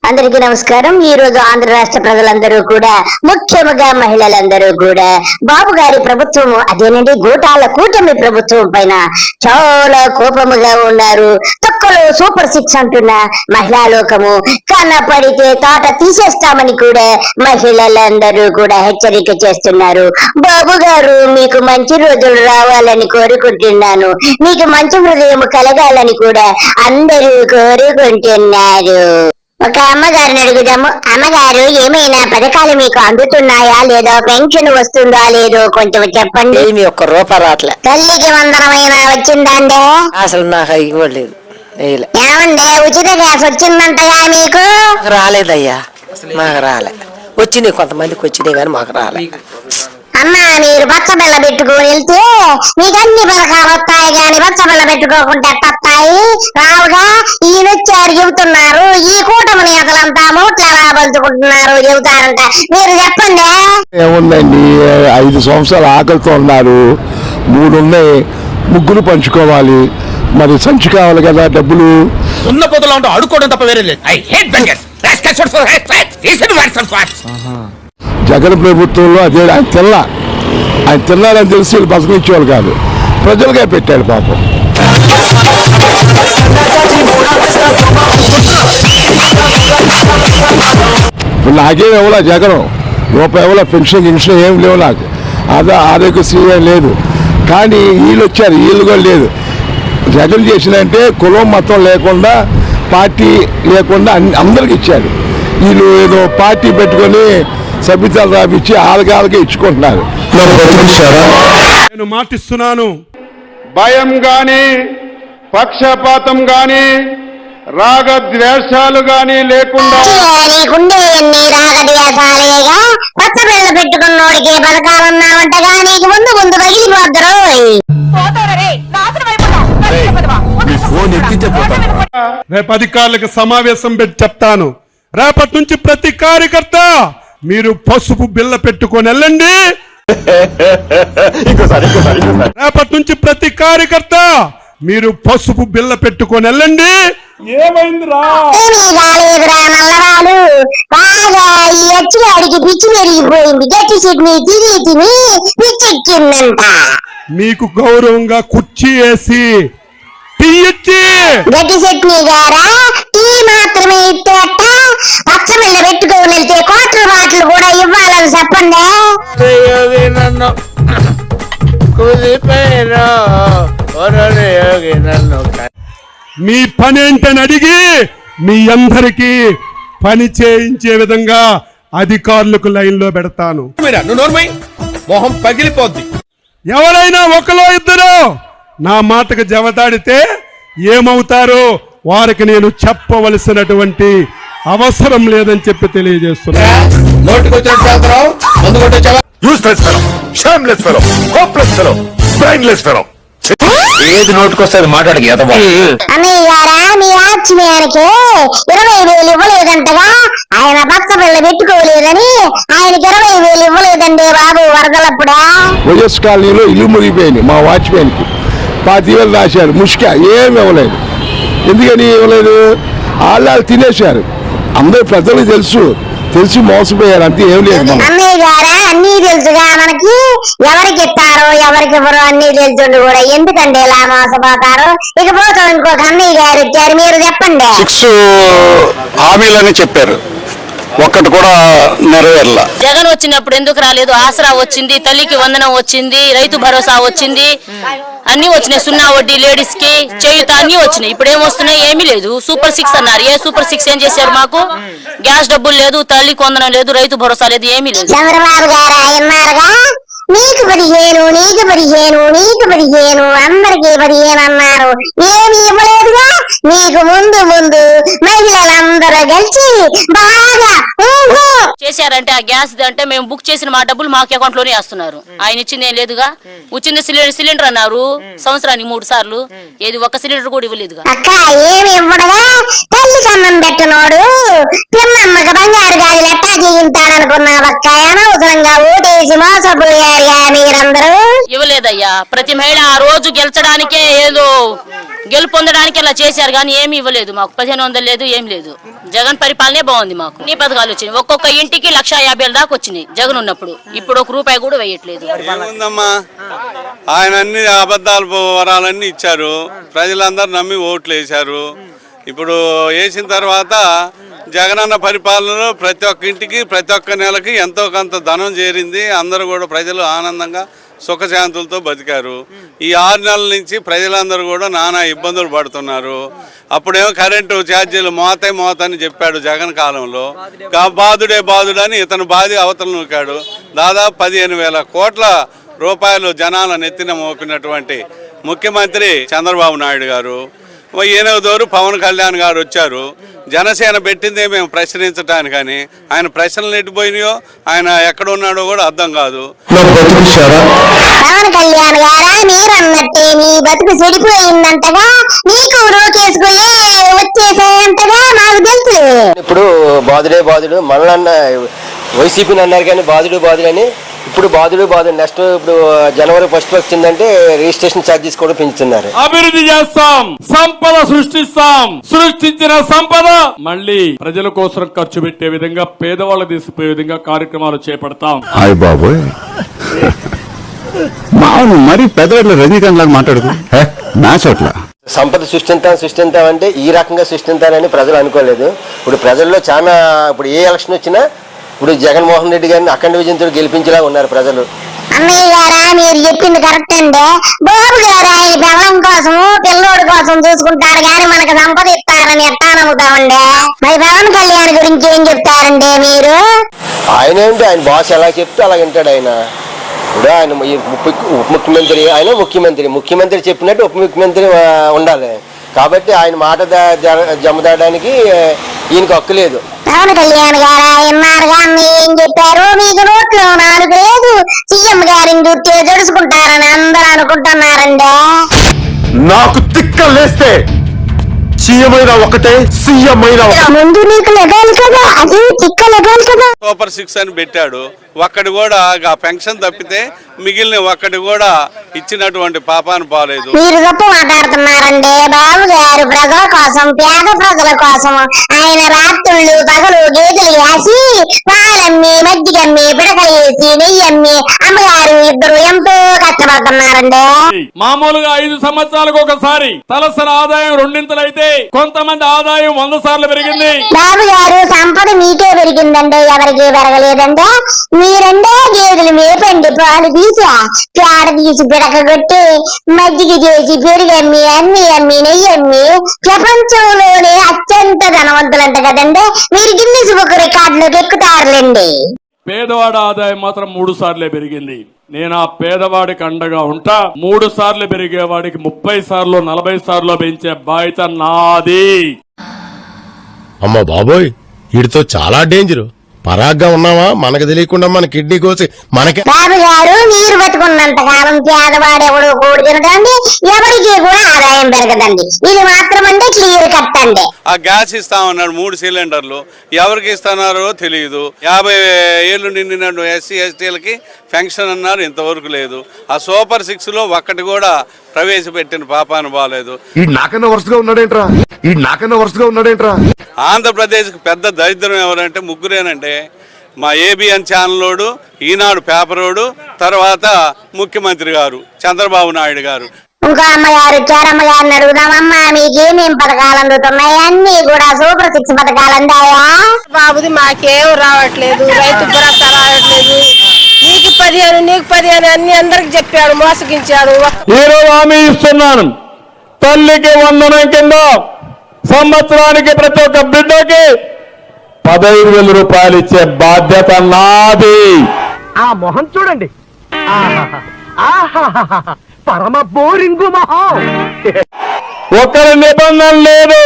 అందరికీ నమస్కారం. ఈ రోజు ఆంధ్ర రాష్ట్ర ప్రజలందరూ కూడా, ముఖ్యంగా మహిళలందరూ కూడా బాబు గారి ప్రభుత్వం, అదేనండి గోటాల కూటమి ప్రభుత్వం పైన చాలా కోపముగా ఉన్నారు. తొక్కలు సూపర్ 6 అంటున్న మహిళా లోకము కనపడితే తాట తీసేస్తామని కూడా మహిళలందరూ కూడా హెచ్చరిక చేస్తున్నారు. బాబు గారు, మీకు మంచి రోజులు రావాలని కోరుకుంటున్నాను. మీకు మంచి హృదయం కలగాలని కూడా అందరూ కోరుకుంటున్నారు. ఒక అమ్మగారిని అడుగుదాము. అమ్మగారు, ఏమైనా పథకాలు మీకు అందుతున్నాయా లేదో, పెన్షన్ వస్తుందా లేదో కొంచెం చెప్పండి. ఏమి ఒక్క రూపాయి రావట్లే. తల్లికి వందనమైనా వచ్చిందండి? అసలు నాకు ఇవ్వలేదు. ఏమండి, ఉచిత గ్యాస్ వచ్చిందంటగా మీకు? రాలేదయ్యా, మాకు రాలే. వచ్చినాయి, కొంతమందికి వచ్చినాయి కానీ మాకు రాలే. అమ్మా, మీరు పచ్చబెల్ల పెట్టుకుని వెళ్తే మీకు అన్ని పథకాలు వస్తాయి కానీ పచ్చబెల్ల పెట్టుకోకుండా వస్తాయి రావుగా. ఈయనొచ్చారు చెబుతున్నారు, ఈ కూటమి నేతలంతా మూట్ల పంచుకుంటున్నారు చెబుతారంట. మీరు చెప్పండి. ఏముందండి, 5 సంవత్సరాలు ఆకలితో ఉన్నారు, 3 ఉన్నాయి, ముగ్గురు పంచుకోవాలి. మరి సంచి కావాలి కదా, డబ్బులు ఉన్న పొదలో ఉంటూ అడుకోవడం తప్ప వేరే లేదు. I hate bangers. జగన్ ప్రభుత్వంలో అదే ఆయన తిన్నారని తెలిసి వీళ్ళు బతకనిచ్చేవాళ్ళు కాదు, ప్రజలుగా పెట్టాడు పాపం. ఇప్పుడు నాకేం ఇవ్వలే జగన్, రూపాయి ఇవ్వలే, పెన్షన్ గిన్షన్ ఏం లేవు నాకు, ఆరోగ్యశ్రీ లేదు. కానీ వీళ్ళు వచ్చారు, వీళ్ళు కూడా లేదు. జగన్ చేసినంటే కులం మతం లేకుండా, పార్టీ లేకుండా అందరికి ఇచ్చాడు. వీళ్ళు ఏదో పార్టీ పెట్టుకొని సభ్యతలు రాపిచ్చి ఆలగాలకే ఇచ్చుకుంటున్నారు. నేను మాటిస్తున్నాను, భయం గాని, పక్షపాతం గాని, రాగద్వేషాలు గాని లేకుండా నీకుండే ఎన్ని రాగద్వేషాలేగా. పచ్చబెల్ల పెట్టుకున్నోడికి పథకాలున్నామంటగా, నీకు ముందు ముందు పగిలిపోద్దరు. రేపు అధికారులకు సమావేశం పెట్టి చెప్తాను. రేపటి నుంచి ప్రతి కార్యకర్త మీరు పసుపు బిల్ల పెట్టుకొని వెళ్ళండి. రేపటి నుంచి ప్రతి కార్యకర్త మీరు పసుపు బిల్ల పెట్టుకొని వెళ్ళండి. ఏమైందిరా? నల్లరాలు బాగా ఈ అచ్చిగాడికి పిచ్చి పెరిగిపోయింది. గట్టి సిడ్ని తిని తిని పిచ్చెక్కిందంట. మీకు గౌరవంగా కుర్చీ వేసి టీ ఇచ్చి, గట్టి చట్నీ గారా టీ మాత్రమే ఇచ్చేట, పచ్చబిల్ల పెట్టుకొని వెళ్తే కోట్ల బాటలు కూడా ఇవ్వాలని చెప్పండి. మీ పని ఏంటని అడిగి మీ అందరికీ పని చేయించే విధంగా అధికారులకు లైన్లో పెడతాను. మొహం పగిలిపోద్ది. ఎవరైనా ఒకలో ఇద్దరు నా మాటకు జవదాడితే ఏమవుతారో వారికి నేను చెప్పవలసినటువంటి అవసరం లేదని చెప్పి తెలియజేస్తున్నా. ఏది నోటుకొస్తుంది మాట్లాడికి అన్నయ్య గారా, మీ ఆశ్చర్యానికి 20,000 ఇవ్వలేదంటగా. ఆయన పచ్చబిల్ల పెట్టుకోలేదని ఆయనకి 20,000 ఇవ్వలేదండి బాబు వరదలప్పుడా. వైఎస్ కాలనీలో ఇల్లు మునిగిపోయింది. మా వాచ్మెన్కి 25,000 రాశారు, ముష్క ఏమి ఇవ్వలేదు. ఎందుకని ఇవ్వలేదు? వాళ్ళు తినేశారు. అందరూ ప్రజలకు తెలిసి మోసపోయారు, అంతే, ఏం లేదు. అన్నయ్య గారా, అన్నీ తెలుసుగా మనకి. ఎవరికి ఇస్తారో ఎవరికి ఇవ్వరో అన్నీ తెలుసుండి కూడా ఎందుకండి ఇలా మోసపోతారు? ఇకపోతే ఇంకొక అన్నయ్య గారు ఇచ్చారు, మీరు చెప్పండి. 6 హామీలని చెప్పారు, ఒక్కటి కూడా నెరవేరలా. జగన్ వచ్చినప్పుడు ఎందుకు రాలేదు? ఆసరా వచ్చింది, తల్లికి వందనం వచ్చింది, రైతు భరోసా వచ్చింది, అన్ని వచ్చినాయి. 0 వడ్డీ లేడీస్ కి చేయుత అన్ని వచ్చినాయి. ఇప్పుడు ఏమొస్తున్నాయి? ఏమీ లేదు. సూపర్ 6 అన్నారు. ఏ సూపర్ 6 ఏం చేశారు? మాకు గ్యాస్ డబ్బులు లేదు, తల్లికి వందనం లేదు, రైతు భరోసా లేదు, ఏమీ లేదు. చంద్రబాబు గారు అన్నారుగా, నీకు 15, నీకు 15, నీకు 15, అందరికి 15 అన్నారు. ఏమి ఇవ్వలేదుగా. నీకు ముందు మహిళలందరూ కలిసి బాగా చేశారంటే ఆ గ్యాస్ అంటే మేము బుక్ చేసిన మా డబ్బులు మాకు అకౌంట్ లోనే వేస్తున్నారు. ఆయన ఇచ్చింది ఏం లేదుగా. వచ్చింది సిలిండర్ అన్నారు, సంవత్సరానికి 3 సార్లు. ఏది ఒక్క సిలిండర్ కూడా ఇవ్వలేదుగా. అక్క ఏమి ఇవ్వడుగా. తల్లి కన్నం పెట్టినోడు పిన్నమ్మకి బంగారు గాజులు ఎట్టా చేయించాడనుకున్నావక్క. అనవసరంగా ఓటేసి మోసపోయారుగా మీరందరూ. ఇవ్వలేదు. లేదయ్యా. ప్రతి మహిళ ఆ రోజు గెలిచడానికే ఏదో గెలుపొందడానికి అలా చేశారు కానీ ఏమి ఇవ్వలేదు మాకు. 1500 లేదు, ఏం లేదు. జగన్ పరిపాలనే బాగుంది మాకు. నీ పథకాలు వచ్చినాయి, ఒక్కొక్క ఇంటికి 1,50,000 దాకా వచ్చినాయి జగన్ ఉన్నప్పుడు. ఇప్పుడు ₹1 కూడా వేయట్లేదు. ఏముందమ్మా, ఆయన అన్ని అబద్ధాలు వరాలన్నీ ఇచ్చారు, ప్రజలందరూ నమ్మి ఓట్లు వేశారు. ఇప్పుడు వేసిన తర్వాత జగనన్న పరిపాలనలో ప్రతి ఒక్క ఇంటికి ప్రతి ఒక్క నెలకి ఎంతో కొంత ధనం చేరింది. అందరూ కూడా ప్రజలు ఆనందంగా సుఖశాంతులతో బతికారు. ఈ 6 నెలల నుంచి ప్రజలందరూ కూడా నానా ఇబ్బందులు పడుతున్నారు. అప్పుడేమో కరెంటు ఛార్జీలు మోతని చెప్పాడు జగన్ కాలంలో. బాధుడే బాధుడని ఇతను బాధి అవతల నూకాడు. దాదాపు 15,000 కోట్ల రూపాయలు జనాల నెత్తిన మోపినటువంటి ముఖ్యమంత్రి చంద్రబాబు నాయుడు గారు. ఏనవదోరు పవన్ కళ్యాణ్ గారు వచ్చారు. జనసేన పెట్టిందే మేము ప్రశ్నించటానికని. ఆయన ప్రశ్నలు ఎట్టిపోయినాయో, ఆయన ఎక్కడ ఉన్నాడో కూడా అర్థం కాదు. పవన్ కళ్యాణ్ గారా, మీరన్నట్టే మీ బతుకు చెడిపోయిందంటగా, నీకు రోకేసుకునే వచ్చేసేంతగా నాకు తెలుసు. ఇప్పుడు బాధుడు మనలన్న వైసీపీని అన్నారు కానీ బాధుడు అని ఇప్పుడు బాధుడు నెక్స్ట్ ఇప్పుడు జనవరి 1 వచ్చిందంటే రిజిస్ట్రేషన్ ఛార్జెస్ కూడా పెంచుతున్నారు. అభివృద్ధి చేస్తాం, సంపద సృష్టిస్తాం, సృష్టించిన సంపద మళ్ళీ ప్రజల కోసం ఖర్చు పెట్టే విధంగా, పేదవాళ్ళకు తీసుకుపోయే విధంగా కార్యక్రమాలు చేపడతాం. హాయ్ బాబోయ్, మరి పెద్దవాళ్ళు రజనీకాంత్ లాగా మాట్లాడుతూ నా చోట్ల సంపద సృష్టింతాం అంటే ఈ రకంగా సృష్టించాలని ప్రజలు అనుకోలేదు. ఇప్పుడు ప్రజల్లో చాలా, ఇప్పుడు ఏ ఎలక్షన్ వచ్చినా ఇప్పుడు జగన్మోహన్ రెడ్డి గారిని అఖండ విజయంతో గెలిపించేలా ఉన్నారు ప్రజలు. అన్నయ్య గారా, మీరు చెప్పింది కరెక్ట్ అండి. బాబు గారు ఆయన పిల్లం కోసము పిల్లోడి కోసం చూసుకుంటారు కానీ మనకు సంపద ఇస్తారని ఎట్టా నమ్ముతామండి. మరి పవన్ కళ్యాణ్ గురించి ఏం చెప్తారండి మీరు? ఆయన ఏంటి, ఆయన బాస్ ఎలా చెప్తే అలా వింటాడు ఆయన. ఇప్పుడు ఆయన ఉప ముఖ్యమంత్రి, ఆయన ముఖ్యమంత్రి చెప్పినట్టు ఉప ముఖ్యమంత్రి ఉండాలి. కాబట్టి ఆయన మాట జమదాడానికి ఈయనకు హక్కు లేదు. పవన్ కళ్యాణ్ గారు విన్నారుగా ఏం చెప్పారు? మీకు నోట్లో 4 లేదు, సీఎం గారిని చూస్తే జడుచుకుంటారని అందరూ అనుకుంటున్నారండి. నాకు తిక్కలేస్తే సీఎం అయినా ఒకటే, సీఎం అయినా ముందు నీకు లెగాలి కదా, అది తిక్క లెగాలి కదా. సూపర్ 6 అని పెట్టాడు. ఒక్కడి కూడా పెన్షన్ తప్పితే మిగిలిన ఒక్కడి కూడా ఇచ్చినటువంటి పాపాను పోలేదు. మీరు గొప్ప మాట్లాడుతున్నారండి. బాబు గారు ప్రజల కోసం, పేద ప్రజల కోసం ఆయన రాత్రుళ్ళు పగలు గేదెలు వేసి పాలమ్మి, మజ్జిగమ్మి, పిడకలు వేసి, నెయ్యమ్మి అమ్మగారు ఇద్దరు ఎంతో కష్టపడుతున్నారండి. మామూలుగా 5 సంవత్సరాలకు ఒకసారి తలసరి ఆదాయం 2 అయితే కొంతమంది ఆదాయం 100 సార్లు పెరిగింది. బాబు గారు సంపద మీకే పెరిగిందండి, ఎవరికి పెరగలేదండి. మీరండే గేదెలు మేపండి, పాలు తీసి పేడ తీసి పిడక కొట్టి మజ్జిగ చేసి పెరుగమ్మి, అమ్మి, నెయ్యమ్మి ప్రపంచంలోనే అత్యంత ధనవంతులంట కదండి. మీరు గిన్నెస్ బుక్ రికార్డులోకి ఎక్కుతారులేండి. పేదవాడి ఆదాయం మాత్రం 3 సార్లే పెరిగింది. నేను ఆ పేదవాడికి అండగా ఉంటా. 3 సార్లు పెరిగేవాడికి 30 సార్లు 40 సార్లు పెంచే బాధ్యత నాది. అమ్మ బాబోయ్, వీడితో చాలా డేంజర్. పరాగ్గా ఉన్నావా, మనకు తెలియకుండా మన కిడ్నీ కోసి మనకి. బాబు గారు, మీరు బతుకున్నంత కాలం పేదవాడు ఎవడు కూడి తినదండి, ఎవరికి కూడా ఆదాయం పెరగదండి. ఇది మాత్రం అంటే క్లియర్ కట్ అండి. ఆ గ్యాస్ ఇస్తామన్నాడు 3 సిలిండర్లు, ఎవరికి ఇస్తున్నారో తెలియదు. 50 ఏళ్ళు నిండిన ఎస్సీ ఎస్టీలకి పెన్షన్ అన్నారు, ఇంతవరకు లేదు. ఆ సూపర్ 6లో ఒక్కటి కూడా ప్రవేశపెట్టిన పాపాను బాలేదు. ఈ నాకన్నా వరుసగా ఉన్నాడేంట్రా. ఆంధ్రప్రదేశ్కి పెద్ద దరిద్రం ఎవరంటే ముగ్గురేనండి. మా ఏబిఎన్ ఛానలోడు, ఈనాడు పేపరోడు, తర్వాత ముఖ్యమంత్రి గారు చంద్రబాబు నాయుడు గారు. ఇంకో అమ్మగారు చారమ్మగారిని అడుగుదామమ్మా, మీకేమేం పథకాలు అందుతున్నాయి? అన్ని కూడా సూపర్ 6 పథకాలు అందాయా? బాబుది మాకేం రావట్లేదు, రైతు భరోసా రావట్లేదు. నీకు 15 అన్ని అందరికి చెప్పాడు, మోసగించాడు. ఈరోజు హామీ ఇస్తున్నాను, తల్లికి వందనం కింద సంవత్సరానికి ప్రతి ఒక్క బిడ్డకి 15,000 రూపాయలు ఇచ్చే బాధ్యత నాది. ఆ మొహం చూడండి, పరమ బోరింగు మొహం. ఒకరి నిబంధన లేదు.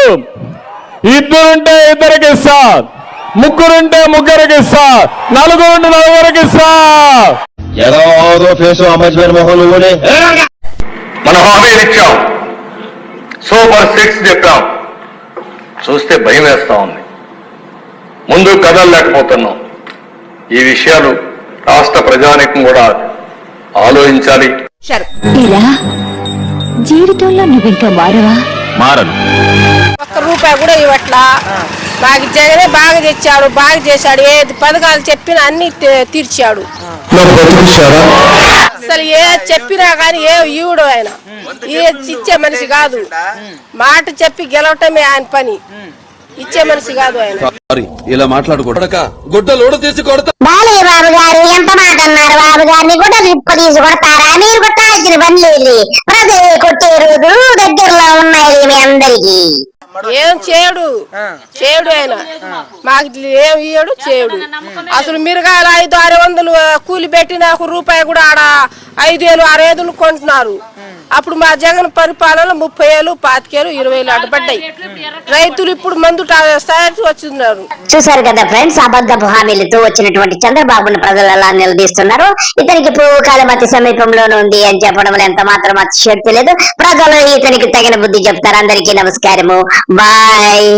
2 ఉంటే 2కి ఇస్తా, 3 ఉంటే 3కి ఇస్తా, 4 ఉంటే 4కి ఇస్తా. ఏదో ఫేసు అమర్చిపోయిన మొహం నువ్వునే. మనం హామీలు ఇచ్చాం, సూపర్ 6 చెప్పాం. చూస్తే భయం వేస్తా ఉంది, ముందు కదలలేకపోతున్నాం. ఈ విషయాలు రాష్ట్ర ప్రజానీకం కూడా ఆలోచించాలి. ఇలా జీవితంలో నువ్వు ఇంకా మారవా? మారను. ఒక్క రూపాయి కూడా ఇవ్వట్లా. మాకు జగనే బాగా తెచ్చాడు, బాగా చేశాడు. ఏ పథకాలు చెప్పినా అన్ని తీర్చాడు. అసలు ఏ చెప్పినా కానీ ఏ ఈవుడు ఆయన ఇచ్చే మనిషి కాదు. మాట చెప్పి గెలవటమే ఆయన పని, ఇచ్చే మనిషి కాదు ఆయన. ఇలా మాట్లాడుకోవడం గుడ్డలోడు తీసి కొడతా. బాలయ్య బాబు గారు ఎంత మాట అన్నారు? బాబు గారిని కూడా విప్ప తీసి కొడతారా? మీరు కొట్టాల్సిన పని లేదు. ప్రజలు కొట్టే రోజులు దగ్గరలో ఉన్నాయి మీ అందరికి. ఏం చేయడు ఆయన, మాకు ఏం ఇయ్యడు చేయడు. అసలు మిరగాయలు 500-600 కూలి పెట్టి నాకు రూపాయి కూడా ఆడ 5,000-6,000 కొంటున్నారు. అప్పుడు మా జగన్ పరిపాలన 30,000, 25,000, 20,000 అడ్డపడ్డాయి. రైతులు ఇప్పుడు మందు స్థాయికి వచ్చిన్నారు. చూసారు కదా ఫ్రెండ్స్, అబద్ధపు హామీలతో వచ్చినటువంటి చంద్రబాబును ప్రజలు ఎలా నిలదీస్తున్నారు. ఇతనికి కాలం అతి సమీపంలోనే ఉంది అని చెప్పడం ఎంత మాత్రం అతిశక్తి లేదు. ప్రజలు ఇతనికి తగిన బుద్ధి చెప్తారు. అందరికీ నమస్కారము, బాయ్.